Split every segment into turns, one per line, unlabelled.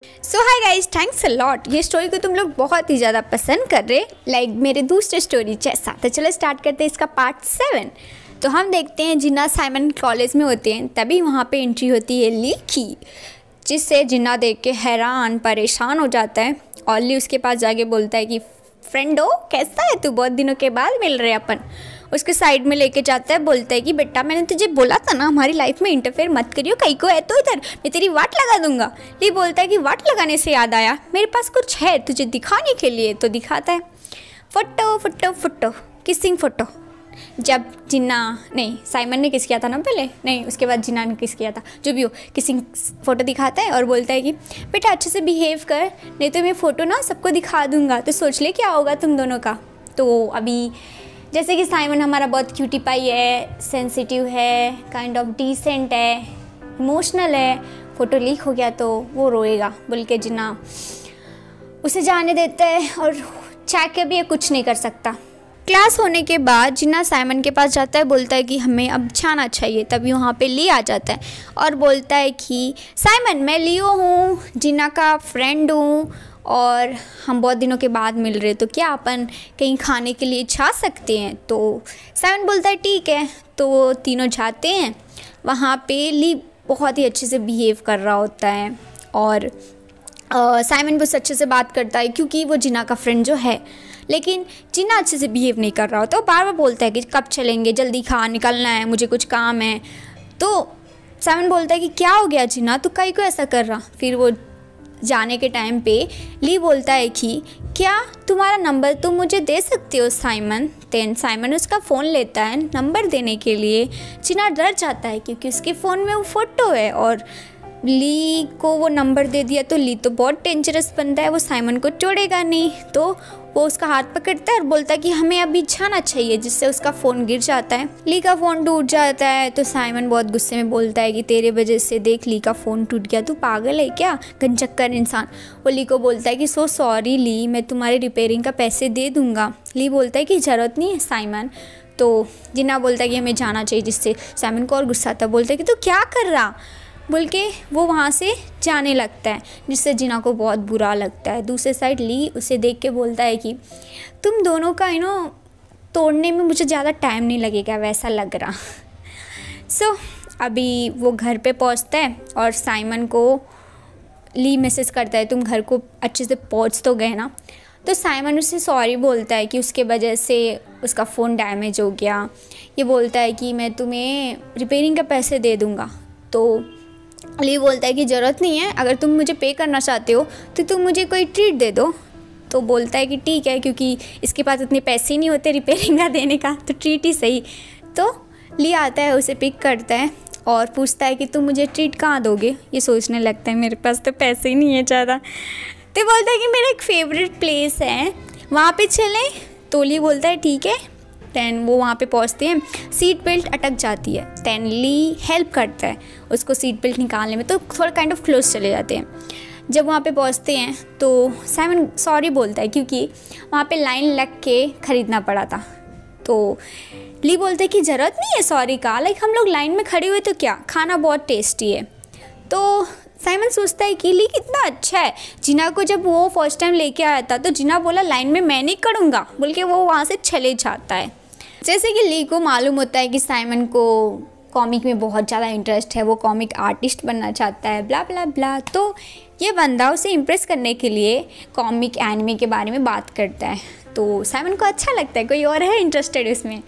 So hi guys, thanks a lot. ये story को तुम लोग बहुत ही ज़्यादा पसंद कर रहे, लाइक मेरे दूसरे स्टोरी जैसा। तो चलो स्टार्ट करते हैं इसका पार्ट 7। तो हम देखते हैं जिन्ना साइमन कॉलेज में होते हैं, तभी वहाँ पे एंट्री होती है ली की, जिससे जिन्ना देख के हैरान परेशान हो जाता है। और ली उसके पास जाके बोलता है कि फ्रेंडो कैसा है तू, बहुत दिनों के बाद मिल रहे अपन। उसके साइड में लेके जाता है, बोलता है कि बेटा मैंने तुझे बोला था ना हमारी लाइफ में इंटरफेयर मत करियो, कहीं को है तो इधर मैं तेरी वाट लगा दूंगा। ली बोलता है कि वाट लगाने से याद आया मेरे पास कुछ है तुझे दिखाने के लिए। तो दिखाता है photo photo photo kissing photo. जब जिन्ना नहीं साइमन ने किस किया था ना पहले, नहीं उसके बाद जिन्ना ने किस किया था, जो भी हो किसिंग फ़ोटो दिखाता है और बोलता है कि बेटा अच्छे से बिहेव कर, नहीं तो मैं फ़ोटो ना सबको दिखा दूंगा, तो सोच ले क्या होगा तुम दोनों का। तो अभी जैसे कि साइमन हमारा बहुत क्यूटी पाई है, सेंसिटिव है, काइंड ऑफ डिसेंट है, इमोशनल है, फ़ोटो लीक हो गया तो वो रोएगा बोल के जिन्ना उसे जाने देता है और चाह के भी ये कुछ नहीं कर सकता। क्लास होने के बाद जिन्ना साइमन के पास जाता है, बोलता है कि हमें अब जाना चाहिए। तभी वहाँ पे ली आ जाता है और बोलता है कि साइमन मैं लियो हूँ, जिन्ना का फ्रेंड हूँ और हम बहुत दिनों के बाद मिल रहे, तो क्या अपन कहीं खाने के लिए जा सकते हैं। तो साइमन बोलता है ठीक है। तो वो तीनों जाते हैं। वहाँ पे ली बहुत ही अच्छे से बिहेव कर रहा होता है और साइमन भी उससे अच्छे से बात करता है क्योंकि वो जिन्ना का फ्रेंड जो है, लेकिन जिन्ना अच्छे से बिहेव नहीं कर रहा होता। तो बार बार बोलता है कि कब चलेंगे, जल्दी खा, निकलना है, मुझे कुछ काम है। तो साइमन बोलता है कि क्या हो गया जिन्ना, तू कहीं को ऐसा कर रहा। फिर वो जाने के टाइम पे ली बोलता है कि क्या तुम्हारा नंबर तुम मुझे दे सकते हो साइमन। देन साइमन उसका फ़ोन लेता है नंबर देने के लिए। जिन्ना डर जाता है क्योंकि उसके फ़ोन में वो फ़ोटो है और ली को वो नंबर दे दिया तो ली तो बहुत डेंजरस बंदा है, वो साइमन को छोड़ेगा नहीं। तो वो उसका हाथ पकड़ता है और बोलता है कि हमें अभी जाना चाहिए, जिससे उसका फ़ोन गिर जाता है। ली का फ़ोन टूट जाता है तो साइमन बहुत गुस्से में बोलता है कि तेरे वजह से देख ली का फ़ोन टूट गया, तू पागल है क्या, गंचक्कर इंसान। वो ली को बोलता है कि सो सॉरी ली, मैं तुम्हारे रिपेयरिंग का पैसे दे दूँगा। ली बोलता है कि ज़रूरत नहीं है साइमन। तो जिन्ना बोलता है कि हमें जाना चाहिए, जिससे साइमन को और गुस्सा आता है, बोलता है कि तू क्या कर रहा बोल के वो वहाँ से जाने लगता है, जिससे जिन्ना को बहुत बुरा लगता है। दूसरे साइड ली उसे देख के बोलता है कि तुम दोनों का तोड़ने में मुझे ज़्यादा टाइम नहीं लगेगा वैसा लग रहा। सो अभी वो घर पे पहुँचता है और साइमन को ली मैसेज करता है तुम घर को अच्छे से पहुँच तो गए ना। तो साइमन उसे सॉरी बोलता है कि उसके वजह से उसका फ़ोन डैमेज हो गया। ये बोलता है कि मैं तुम्हें रिपेयरिंग का पैसे दे दूँगा। तो ली बोलता है कि ज़रूरत नहीं है, अगर तुम मुझे पे करना चाहते हो तो तुम मुझे कोई ट्रीट दे दो। तो बोलता है कि ठीक है, क्योंकि इसके पास इतने पैसे ही नहीं होते रिपेयरिंग का देने का, तो ट्रीट ही सही। तो ली आता है, उसे पिक करता है और पूछता है कि तुम मुझे ट्रीट कहाँ दोगे। ये सोचने लगता है मेरे पास तो पैसे ही नहीं है ज़्यादा। तो बोलता है कि मेरा एक फेवरेट प्लेस है, वहाँ पे चलें। तो ली बोलता है ठीक है। दैन वो वहाँ पे पहुँचते हैं, सीट बेल्ट अटक जाती है। दैन ली हेल्प करता है उसको सीट बेल्ट निकालने में, तो थोड़ा काइंड ऑफ क्लोज चले जाते हैं। जब वहाँ पे पहुँचते हैं तो साइमन सॉरी बोलता है क्योंकि वहाँ पे लाइन लग के ख़रीदना पड़ा था। तो ली बोलते हैं कि ज़रूरत नहीं है सॉरी का, लाइक हम लोग लाइन में खड़े हुए तो क्या, खाना बहुत टेस्टी है। तो साइमन सोचता है कि ली कितना अच्छा है। जिन्ना को जब वो फर्स्ट टाइम लेके आया था तो जिन्ना बोला लाइन में मैं नहीं खड़ूंगा बोल के वो वहाँ से चले जाता है। जैसे कि ली को मालूम होता है कि साइमन को कॉमिक में बहुत ज़्यादा इंटरेस्ट है, वो कॉमिक आर्टिस्ट बनना चाहता है, ब्ला ब्ला ब्ला। तो ये बंदा उसे इम्प्रेस करने के लिए कॉमिक एनिमे के बारे में बात करता है। तो साइमन को अच्छा लगता है कोई और है इंटरेस्टेड इसमें।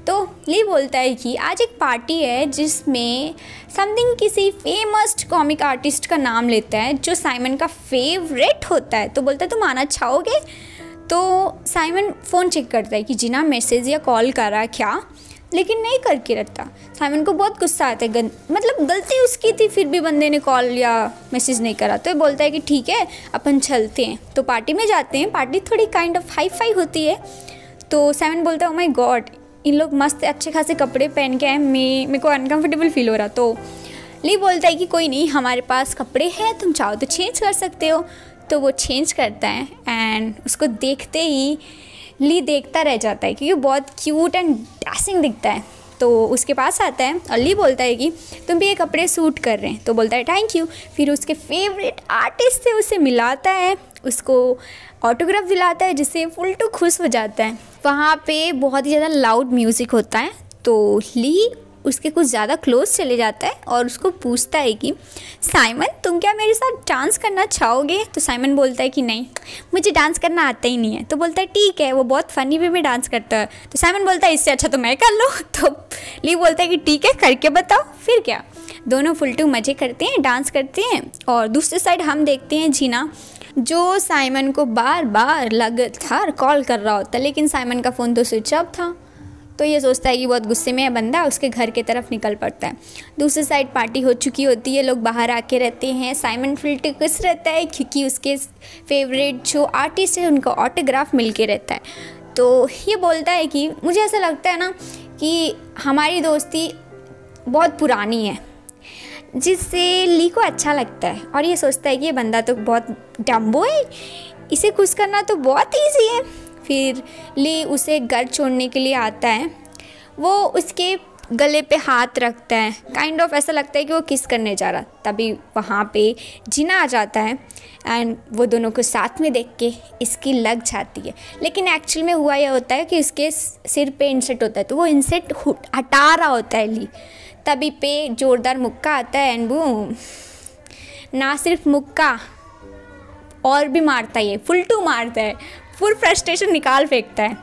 तो ली बोलता है कि आज एक पार्टी है जिसमें समथिंग किसी फेमस कॉमिक आर्टिस्ट का नाम लेता है जो साइमन का फेवरेट होता है। तो बोलता है तुम आना चाहोगे। तो साइमन फ़ोन चेक करता है कि जिन्ना मैसेज या कॉल करा क्या, लेकिन नहीं करके रखता। साइमन को बहुत गुस्सा आता है, मतलब गलती उसकी थी, फिर भी बंदे ने कॉल या मैसेज नहीं करा। तो ये बोलता है कि ठीक है अपन चलते हैं। तो पार्टी में जाते हैं। पार्टी थोड़ी काइंड ऑफ हाई फाई होती है। तो साइमन बोलता है ओ माय गॉड, इन लोग मस्त अच्छे खासे कपड़े पहन के आए, मेरे को अनकम्फर्टेबल फील हो रहा। तो ली बोलता है कि कोई नहीं, हमारे पास कपड़े हैं, तुम चाहो तो चेंज कर सकते हो। तो वो चेंज करता है एंड उसको देखते ही ली देखता रह जाता है क्योंकि बहुत क्यूट एंड डैशिंग दिखता है। तो उसके पास आता है और ली बोलता है कि तुम भी ये कपड़े सूट कर रहे हैं। तो बोलता है थैंक यू। फिर उसके फेवरेट आर्टिस्ट से उसे मिलाता है, उसको ऑटोग्राफ दिलाता है, जिससे फुलटू खुश हो जाता है। वहाँ पे बहुत ही ज़्यादा लाउड म्यूज़िक होता है, तो ली उसके कुछ ज़्यादा क्लोज चले जाता है और उसको पूछता है कि साइमन तुम क्या मेरे साथ डांस करना चाहोगे। तो साइमन बोलता है कि नहीं, मुझे डांस करना आता ही नहीं है। तो बोलता है ठीक है, वो बहुत फ़नी वे में डांस करता है। तो साइमन बोलता है इससे अच्छा तो मैं कर लूँ। तो ली बोलता है कि ठीक है, करके बताओ। फिर क्या, दोनों फुलटू मज़े करते हैं, डांस करते हैं। और दूसरी साइड हम देखते हैं जीना, जो साइमन को बार बार लगातार कॉल कर रहा होता है, लेकिन साइमन का फ़ोन तो स्विच ऑफ था। तो ये सोचता है कि बहुत गुस्से में है बंदा, उसके घर की तरफ निकल पड़ता है। दूसरी साइड पार्टी हो चुकी होती है, लोग बाहर आके रहते हैं। साइमन फुलटू खुश रहता है क्योंकि उसके फेवरेट जो आर्टिस्ट है उनका ऑटोग्राफ मिल के रहता है। तो ये बोलता है कि मुझे ऐसा लगता है ना कि हमारी दोस्ती बहुत पुरानी है, जिससे ली को अच्छा लगता है। और ये सोचता है कि ये बंदा तो बहुत डम्बो है, इसे खुश करना तो बहुत ईजी है। फिर ली उसे घर छोड़ने के लिए आता है, वो उसके गले पे हाथ रखता है, काइंड ऑफ ऐसा लगता है कि वो किस करने जा रहा। तभी वहाँ पे जीना आ जाता है एंड वो दोनों को साथ में देख के इसकी लग जाती है। लेकिन एक्चुअल में हुआ यह होता है कि उसके सिर पे इंसेट होता है, तो वो इंसेट हटा रहा होता है ली। तभी पे ज़ोरदार मुक्का आता है एंड बूम, ना सिर्फ मुक्का और भी मारता है, ये फुलटू मारता है, फुल फ्रस्ट्रेशन निकाल फेंकता है।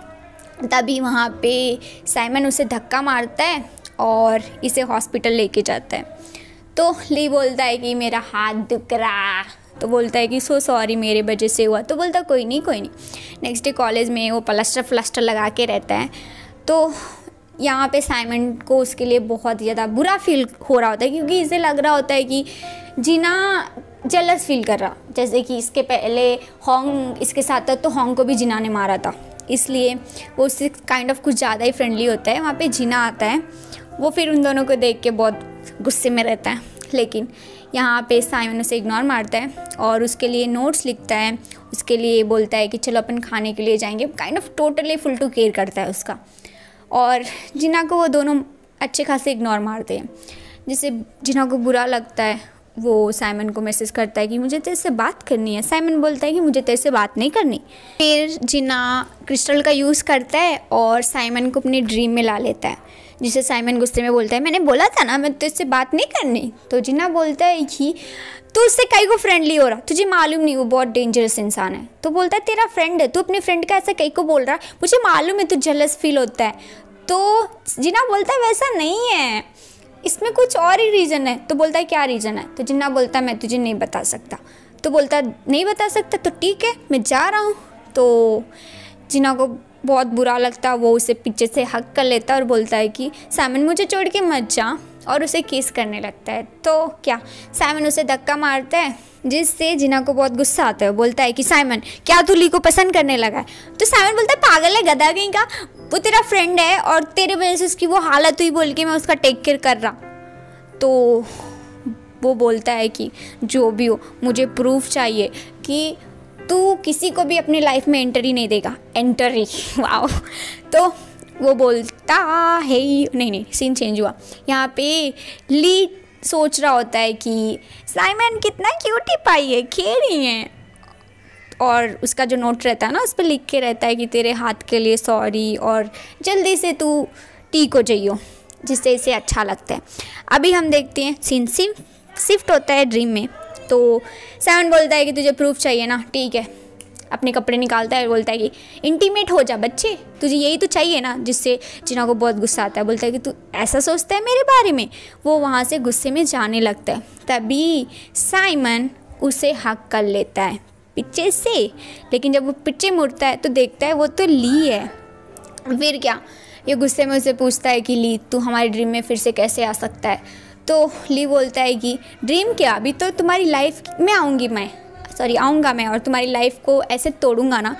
तभी वहाँ पे साइमन उसे धक्का मारता है और इसे हॉस्पिटल लेके जाता है। तो ली बोलता है कि मेरा हाथ दुख रहा। तो बोलता है कि सो सॉरी, मेरे वजह से हुआ। तो बोलता कोई नहीं कोई नहीं। नेक्स्ट डे कॉलेज में वो प्लास्टर लगा के रहता है। तो यहाँ पे साइमन को उसके लिए बहुत ज़्यादा बुरा फील हो रहा होता है, क्योंकि इसे लग रहा होता है कि जीना जेलस फील कर रहा, जैसे कि इसके पहले होंग इसके साथ था तो होंग को भी जीना ने मारा था, इसलिए वो उससे काइंड ऑफ कुछ ज़्यादा ही फ्रेंडली होता है। वहाँ पे जीना आता है, वो फिर उन दोनों को देख के बहुत गुस्से में रहता है। लेकिन यहाँ पे साइमन उसे इग्नोर मारता है और उसके लिए नोट्स लिखता है, उसके लिए बोलता है कि चलो अपन खाने के लिए जाएंगे। Kind of totally full to care करता है उसका। और जिना को वो दोनों अच्छे खासे इग्नोर मारते हैं, जिससे जिना को बुरा लगता है। वो साइमन को मैसेज करता है कि मुझे तेरे से बात करनी है। साइमन बोलता है कि मुझे तेरे से बात नहीं करनी। फिर जिना क्रिस्टल का यूज़ करता है और साइमन को अपने ड्रीम में ला लेता है, जिसे साइमन गुस्से में बोलता है मैंने बोला था ना मैं तेरे से बात नहीं करनी। तो जिना बोलता है कि तू उससे कई को फ्रेंडली हो रहा, तुझे मालूम नहीं वो बहुत डेंजरस इंसान है। तो बोलता है तेरा फ्रेंड है, तू अपने फ्रेंड का ऐसा कई को बोल रहा, मुझे मालूम है तू जेलस फील होता है। तो जिना बोलता है वैसा नहीं है, इसमें कुछ और ही रीज़न है। तो बोलता है क्या रीज़न है। तो जिन्ना बोलता है मैं तुझे नहीं बता सकता। तो बोलता है नहीं बता सकता तो ठीक है मैं जा रहा हूँ। तो जिन्ना को बहुत बुरा लगता है, वो उसे पीछे से हक कर लेता है और बोलता है कि साइमन मुझे छोड़ के मत जा, और उसे किस करने लगता है। तो क्या साइमन उसे धक्का मारता है, जिससे जिन्ना को बहुत गुस्सा आता है। बोलता है कि साइमन क्या तू ली को पसंद करने लगा है। तो साइमन बोलता है पागल है गधा कहीं का, वो तेरा फ्रेंड है और तेरे वजह से उसकी वो हालत हुई बोल के मैं उसका टेक केयर कर रहा। तो वो बोलता है कि जो भी हो मुझे प्रूफ चाहिए कि तू किसी को भी अपनी लाइफ में एंटर ही नहीं देगा, एंटर ही वाओ। तो वो बोलता है नहीं सीन चेंज हुआ। यहाँ पे ली सोच रहा होता है कि साइमन कितना क्यूटी पाई है, खेल रही है। और उसका जो नोट रहता है ना उस पर लिख के रहता है कि तेरे हाथ के लिए सॉरी और जल्दी से तू ठीक हो जाइयो, जिससे इसे अच्छा लगता है। अभी हम देखते हैं सीन शिफ्ट होता है ड्रीम में। तो साइमन बोलता है कि तुझे प्रूफ चाहिए ना, ठीक है। अपने कपड़े निकालता है और बोलता है कि इंटीमेट हो जा बच्चे, तुझे यही तो चाहिए ना, जिससे जिना को बहुत गुस्सा आता है। बोलता है कि तू ऐसा सोचता है मेरे बारे में। वो वहाँ से गुस्से में जाने लगता है। तभी साइमन उसे हक कर लेता है पीछे से, लेकिन जब वो पीछे मुड़ता है तो देखता है वो तो ली है। फिर क्या, ये गुस्से में उसे पूछता है कि ली तू हमारे ड्रीम में फिर से कैसे आ सकता है। तो ली बोलता है कि ड्रीम क्या, अभी तो तुम्हारी लाइफ में आऊँगा मैं और तुम्हारी लाइफ को ऐसे तोड़ूंगा ना,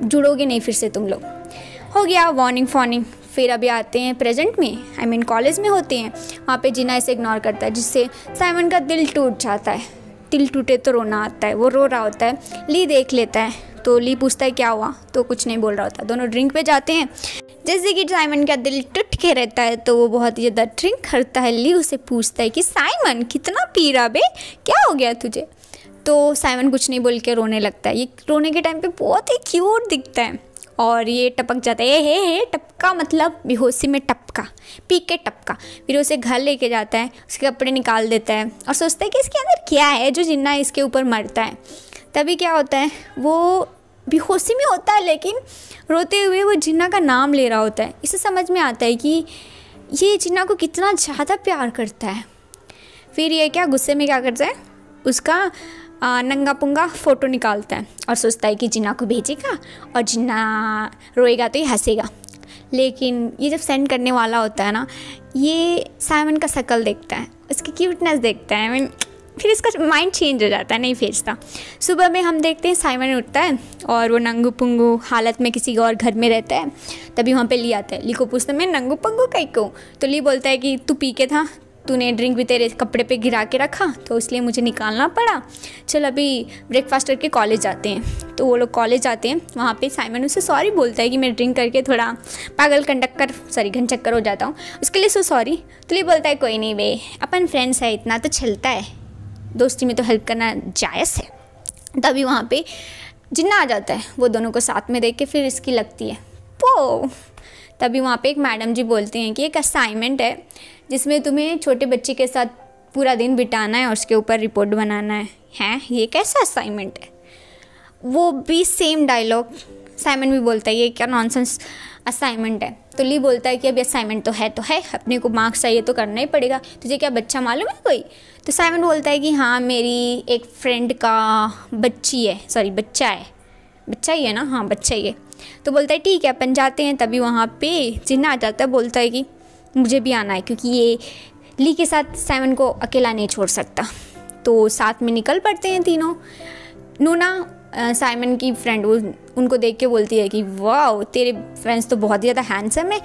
जुड़ोगे नहीं फिर से तुम लोग। हो गया वार्निंग फॉर्निंग। फिर अभी आते हैं प्रेजेंट में, आई मीन कॉलेज में होते हैं। वहाँ पे जिना इसे इग्नोर करता है, जिससे साइमन का दिल टूट जाता है। दिल टूटे तो रोना आता है, वो रो रहा होता है। ली देख लेता है, तो ली पूछता है क्या हुआ, तो कुछ नहीं बोल रहा होता। दोनों ड्रिंक पे जाते हैं। जैसे कि साइमन का दिल टूट के रहता है तो वो बहुत ही ज़्यादा ड्रिंक करता है। ली उसे पूछता है कि साइमन कितना पी रहा बे, क्या हो गया तुझे। तो साइमन कुछ नहीं बोल के रोने लगता है। ये रोने के टाइम पे बहुत ही क्यूट दिखता है और ये टपक जाता है। हे टपका मतलब बेहोशी में टपका, पी के टपका। फिर उसे घर लेके जाता है, उसके कपड़े निकाल देता है और सोचता है कि इसके अंदर क्या है जो जिन्ना इसके ऊपर मरता है। तभी क्या होता है, वो बेहोशी में होता है लेकिन रोते हुए वो जिन्ना का नाम ले रहा होता है। इसे समझ में आता है कि ये जिन्ना को कितना ज़्यादा प्यार करता है। फिर ये क्या गुस्से में क्या करता है, उसका नंगा पुंगा फ़ोटो निकालता है और सोचता है कि जिन्ना को भेजेगा और जिन्ना रोएगा तो ये हंसेगा। लेकिन ये जब सेंड करने वाला होता है ना, ये साइमन का शक्ल देखता है, उसकी क्यूटनेस देखता है। फिर इसका माइंड चेंज हो जाता है, नहीं भेजता। सुबह में हम देखते हैं साइमन उठता है और वो नंगू पुंगू हालत में किसी और घर में रहता है। तभी वहाँ पे ली आता है। ली को पूछता है मैं नंगू पुंगू कहीं को। तो ली बोलता है कि तू पी के था, तूने ड्रिंक भी तेरे कपड़े पे गिरा के रखा तो इसलिए मुझे निकालना पड़ा। चल अभी ब्रेकफास्ट करके कॉलेज जाते हैं। तो वो लोग कॉलेज जाते हैं। वहाँ पे साइमन उससे सॉरी बोलता है कि मैं ड्रिंक करके थोड़ा पागल घन चक्कर हो जाता हूँ, उसके लिए सॉरी। तो ये बोलता है कोई नहीं बे, अपन फ्रेंड्स है, इतना तो चलता है, दोस्ती में तो हेल्प करना जायज़ है। तभी वहाँ पे जिन्ना आ जाता है। वो दोनों को साथ में देख के फिर इसकी लगती है पो। तभी वहाँ पे एक मैडम जी बोलती हैं कि एक असाइनमेंट है जिसमें तुम्हें छोटे बच्चे के साथ पूरा दिन बिताना है और उसके ऊपर रिपोर्ट बनाना है। हैं ये कैसा असाइनमेंट है? वो भी सेम डायलॉग साइमन भी बोलता है, ये क्या नॉनसेंस असाइनमेंट है। तो ली बोलता है कि अभी असाइनमेंट तो है अपने को मार्क्स चाहिए तो करना ही पड़ेगा, तुझे क्या बच्चा मालूम है कोई? तो साइमन बोलता है कि हाँ मेरी एक फ्रेंड का बच्चा ही है ना, हाँ बच्चा ही है। तो बोलता है ठीक है अपन जाते हैं। तभी वहाँ पे जिन्ना आ जाता है, बोलता है कि मुझे भी आना है क्योंकि ये ली के साथ साइमन को अकेला नहीं छोड़ सकता। तो साथ में निकल पड़ते हैं तीनों। नूना साइमन की फ्रेंड उनको देख के बोलती है कि वाह तेरे फ्रेंड्स तो बहुत ज़्यादा हैंडसम है,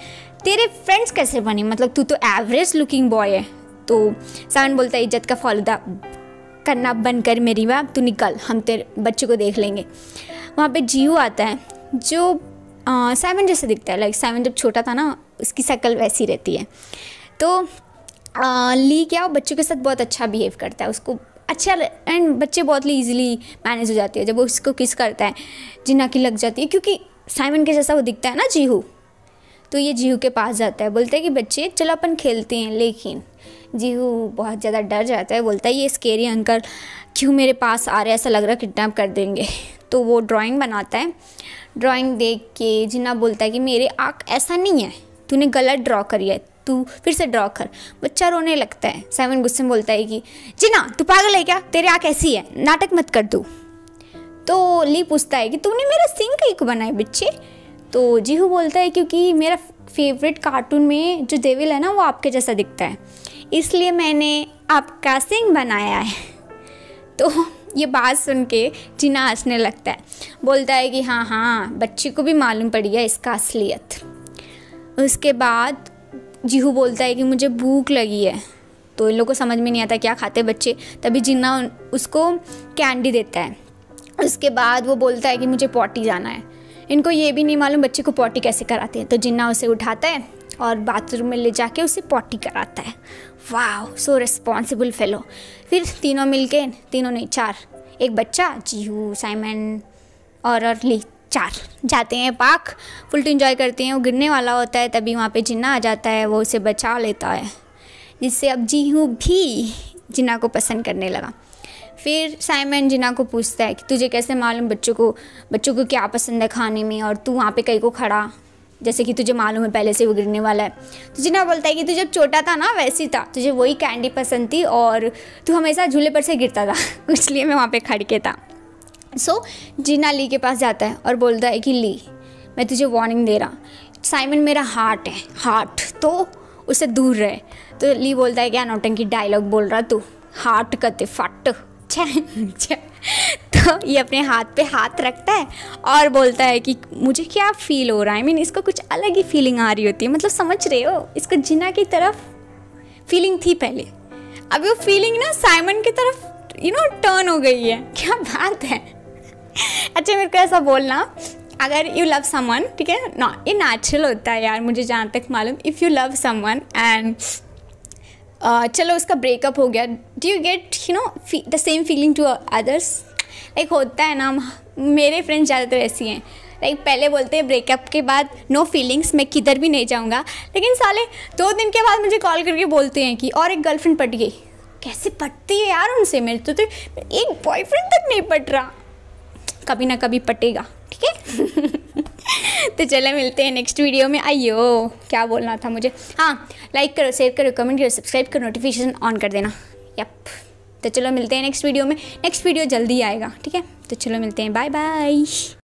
तेरे फ्रेंड्स कैसे बने, मतलब तू तो एवरेज लुकिंग बॉय है। तो साइमन बोलता है इज्जत का फालूदा करना बंद कर मेरी बात, तू निकल, हम तेरे बच्चे को देख लेंगे। वहाँ पे जीहू आता है जो साइमन जैसे दिखता है। लाइक साइमन जब छोटा था ना, उसकी शक्ल वैसी रहती है। तो ली क्या बच्चों के साथ बहुत अच्छा बिहेव करता है, उसको अच्छा, एंड बच्चे बहुत ईजिली मैनेज हो जाती है। जब वो उसको किस करता है जिन्ना की लग जाती है क्योंकि साइमन के जैसा वो दिखता है ना जीहू। तो ये जीहू के पास जाता है, बोलता है कि बच्चे चलो अपन खेलते हैं। लेकिन जीहू बहुत ज़्यादा डर जाता है, बोलता है ये स्केरी अंकल क्यों मेरे पास आ रहे हैं, ऐसा लग रहा है किडनैप कर देंगे। तो वो ड्राइंग बनाता है। ड्राइंग देख के जिन्ना बोलता है कि मेरे आँख ऐसा नहीं है, तूने गलत ड्रॉ करी है, तू फिर से ड्रॉ कर। बच्चा रोने लगता है। साइमन गुस्से में बोलता है कि जिन्ना तू पागल है क्या, तेरे आँख ऐसी है, नाटक मत कर तू। तो ली पूछता है कि तूने मेरा सिंग कहीं को बनाए बच्चे। तो जीहू बोलता है क्योंकि मेरा फेवरेट कार्टून में जो डेविल है ना वो आपके जैसा दिखता है, इसलिए मैंने आपका सिंग बनाया है। तो ये बात सुन के जिन्ना हंसने लगता है, बोलता है कि हाँ बच्चे को भी मालूम पड़ गया इसका असलियत। उसके बाद जीहू बोलता है कि मुझे भूख लगी है। तो इन लोगों को समझ में नहीं आता क्या खाते बच्चे। तभी जिन्ना उसको कैंडी देता है। उसके बाद वो बोलता है कि मुझे पॉटी जाना है। इनको ये भी नहीं मालूम बच्चे को पॉटी कैसे कराते हैं। तो जिन्ना उसे उठाता है और बाथरूम में ले जाके उसे पॉटी कराता है। वाह सो रिस्पॉन्सिबल फेलो। फिर तीनों मिलके, तीनों नहीं चार, एक बच्चा जीहू साइमन और ली, चार जाते हैं पार्क, फुल टू इन्जॉय करते हैं। वो गिरने वाला होता है, तभी वहाँ पे जिन्ना आ जाता है, वो उसे बचा लेता है, जिससे अब जीहू भी जिन्ना को पसंद करने लगा। फिर साइमन जिन्ना को पूछता है कि तुझे कैसे मालूम बच्चों को क्या पसंद है खाने में, और तू वहाँ पे कहीं को खड़ा जैसे कि तुझे मालूम है पहले से वो गिरने वाला है। तो जिन्ना बोलता है कि तू जब छोटा था ना वैसी था, तुझे वही कैंडी पसंद थी और तू हमेशा झूले पर से गिरता था इसलिए मैं वहाँ पे खड़ के था। सो जिन्ना ली के पास जाता है और बोलता है कि ली मैं तुझे वार्निंग दे रहा, साइमन मेरा हार्ट है, हार्ट तो उससे दूर रहे। तो ली बोलता है क्या नौटंकी डायलॉग बोल रहा तू, हार्ट कते फट। तो ये अपने हाथ पे हाथ रखता है और बोलता है कि मुझे क्या फील हो रहा है। इसको कुछ अलग ही फीलिंग आ रही होती है, मतलब समझ रहे हो, इसको जिन्ना की तरफ फीलिंग थी पहले, अभी वो फीलिंग ना साइमन की तरफ टर्न हो गई है। क्या बात है। अच्छा मेरे को ऐसा बोलना अगर यू लव समवन, ठीक है ना, ये नेचुरल होता है यार, मुझे जहाँ तक मालूम। If you love someone and चलो उसका ब्रेकअप हो गया, do you get you know the same feeling to others? Like होता है ना, मेरे फ्रेंड्स ज़्यादातर ऐसी हैं, लाइक पहले बोलते हैं ब्रेकअप के बाद नो फीलिंग्स, मैं किधर भी नहीं जाऊँगा, लेकिन साले 2 दिन के बाद मुझे कॉल करके बोलते हैं कि और एक गर्लफ्रेंड पट गई। कैसे पटती है यार उनसे? मेरे तो एक बॉयफ्रेंड तक नहीं पट रहा, कभी ना कभी पटेगा, ठीक है। तो चलो मिलते हैं नेक्स्ट वीडियो में। आइयो क्या बोलना था मुझे, हाँ, लाइक करो, शेयर करो, कमेंट करो, सब्सक्राइब करो, नोटिफिकेशन ऑन कर देना। यप, तो चलो मिलते हैं नेक्स्ट वीडियो में। नेक्स्ट वीडियो जल्दी आएगा, ठीक है। तो चलो मिलते हैं, बाय बाय।